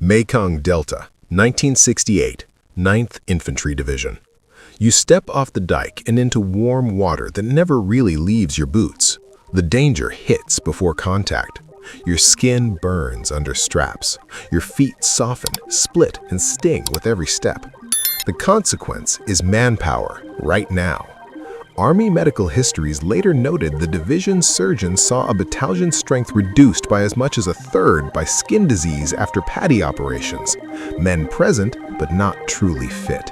Mekong Delta, 1968, 9th Infantry Division. You step off the dike and into warm water that never really leaves your boots. The danger hits before contact. Your skin burns under straps. Your feet soften, split, and sting with every step. The consequence is manpower, right now. Army medical histories later noted the division's surgeons saw a battalion's strength reduced by as much as a third by skin disease after PTSD operations. Men present, but not truly fit.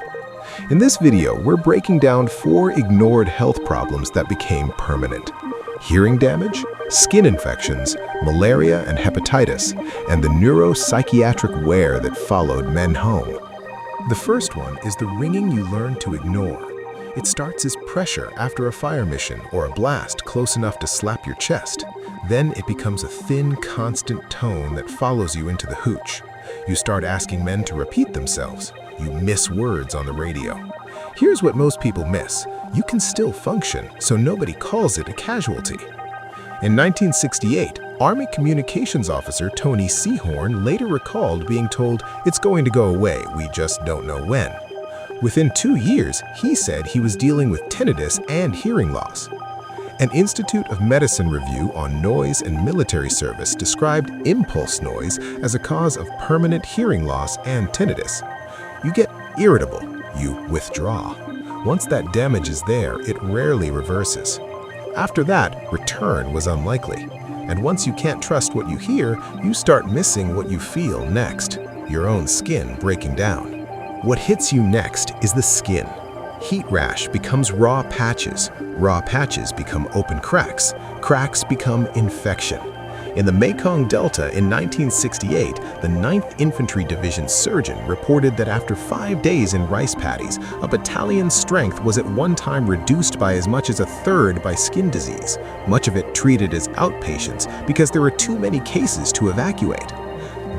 In this video, we're breaking down 4 ignored health problems that became permanent: hearing damage, skin infections, malaria and hepatitis, and the neuropsychiatric wear that followed men home. The first one is the ringing you learn to ignore. It starts as pressure after a fire mission or a blast close enough to slap your chest. Then it becomes a thin, constant tone that follows you into the hooch. You start asking men to repeat themselves. You miss words on the radio. Here's what most people miss. You can still function, so nobody calls it a casualty. In 1968, Army Communications Officer Tony Sehorn later recalled being told, "It's going to go away, we just don't know when." Within 2 years, he said he was dealing with tinnitus and hearing loss. An Institute of Medicine review on noise and military service described impulse noise as a cause of permanent hearing loss and tinnitus. You get irritable, you withdraw. Once that damage is there, it rarely reverses. After that, return was unlikely. And once you can't trust what you hear, you start missing what you feel next, your own skin breaking down. What hits you next is the skin. Heat rash becomes raw patches become open cracks, cracks become infection. In the Mekong Delta in 1968, the 9th Infantry Division surgeon reported that after 5 days in rice paddies, a battalion's strength was at one time reduced by as much as a third by skin disease, much of it treated as outpatients because there were too many cases to evacuate.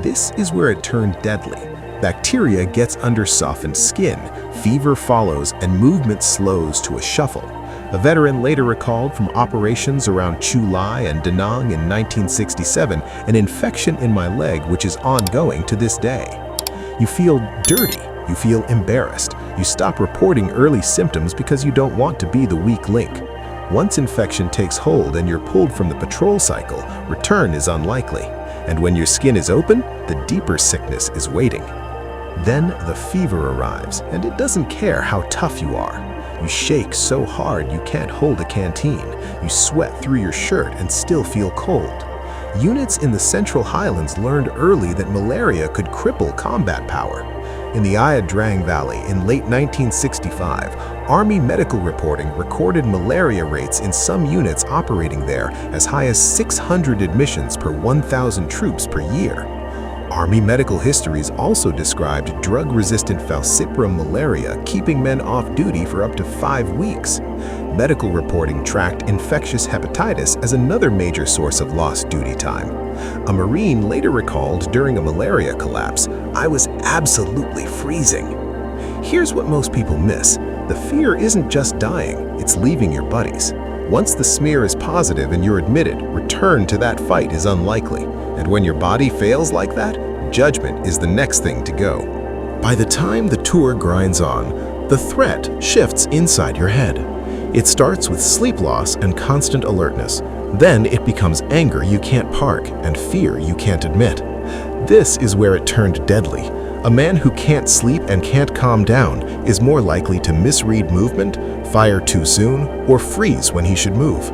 This is where it turned deadly. Bacteria gets under softened skin, fever follows, and movement slows to a shuffle. A veteran later recalled from operations around Chu Lai and Da Nang in 1967, an infection in my leg which is ongoing to this day. You feel dirty, you feel embarrassed, you stop reporting early symptoms because you don't want to be the weak link. Once infection takes hold and you're pulled from the patrol cycle, return is unlikely. And when your skin is open, the deeper sickness is waiting. Then the fever arrives, and it doesn't care how tough you are. You shake so hard you can't hold a canteen. You sweat through your shirt and still feel cold. Units in the Central Highlands learned early that malaria could cripple combat power. In the Ia Drang Valley in late 1965, Army medical reporting recorded malaria rates in some units operating there as high as 600 admissions per 1,000 troops per year. Army medical histories also described drug-resistant falciparum malaria keeping men off duty for up to 5 weeks. Medical reporting tracked infectious hepatitis as another major source of lost duty time. A Marine later recalled during a malaria collapse, "I was absolutely freezing." Here's what most people miss. The fear isn't just dying, it's leaving your buddies. Once the smear is positive and you're admitted, return to that fight is unlikely. And when your body fails like that, judgment is the next thing to go. By the time the tour grinds on, the threat shifts inside your head. It starts with sleep loss and constant alertness. Then it becomes anger you can't park and fear you can't admit. This is where it turned deadly. A man who can't sleep and can't calm down is more likely to misread movement, fire too soon, or freeze when he should move.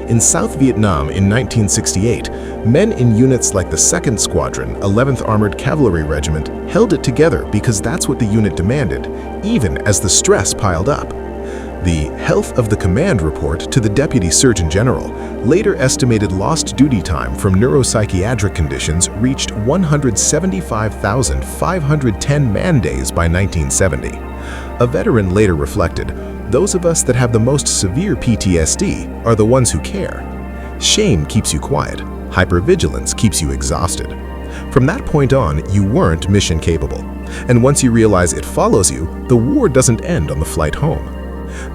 In South Vietnam in 1968, men in units like the 2nd Squadron, 11th Armored Cavalry Regiment held it together because that's what the unit demanded, even as the stress piled up. The Health of the Command report to the Deputy Surgeon General later estimated lost duty time from neuropsychiatric conditions reached 175,510 man-days by 1970. A veteran later reflected, "Those of us that have the most severe PTSD are the ones who care. Shame keeps you quiet. Hypervigilance keeps you exhausted." From that point on, you weren't mission capable. And once you realize it follows you, the war doesn't end on the flight home.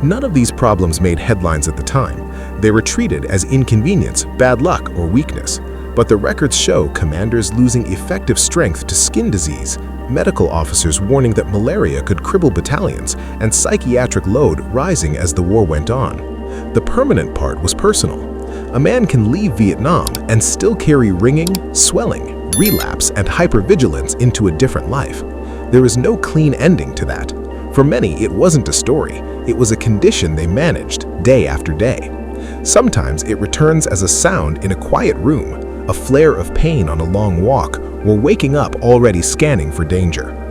None of these problems made headlines at the time. They were treated as inconvenience, bad luck, or weakness. But the records show commanders losing effective strength to skin disease, medical officers warning that malaria could cripple battalions, and psychiatric load rising as the war went on. The permanent part was personal. A man can leave Vietnam and still carry ringing, swelling, relapse, and hypervigilance into a different life. There is no clean ending to that. For many, it wasn't a story. It was a condition they managed day after day. Sometimes it returns as a sound in a quiet room, a flare of pain on a long walk, or waking up already scanning for danger.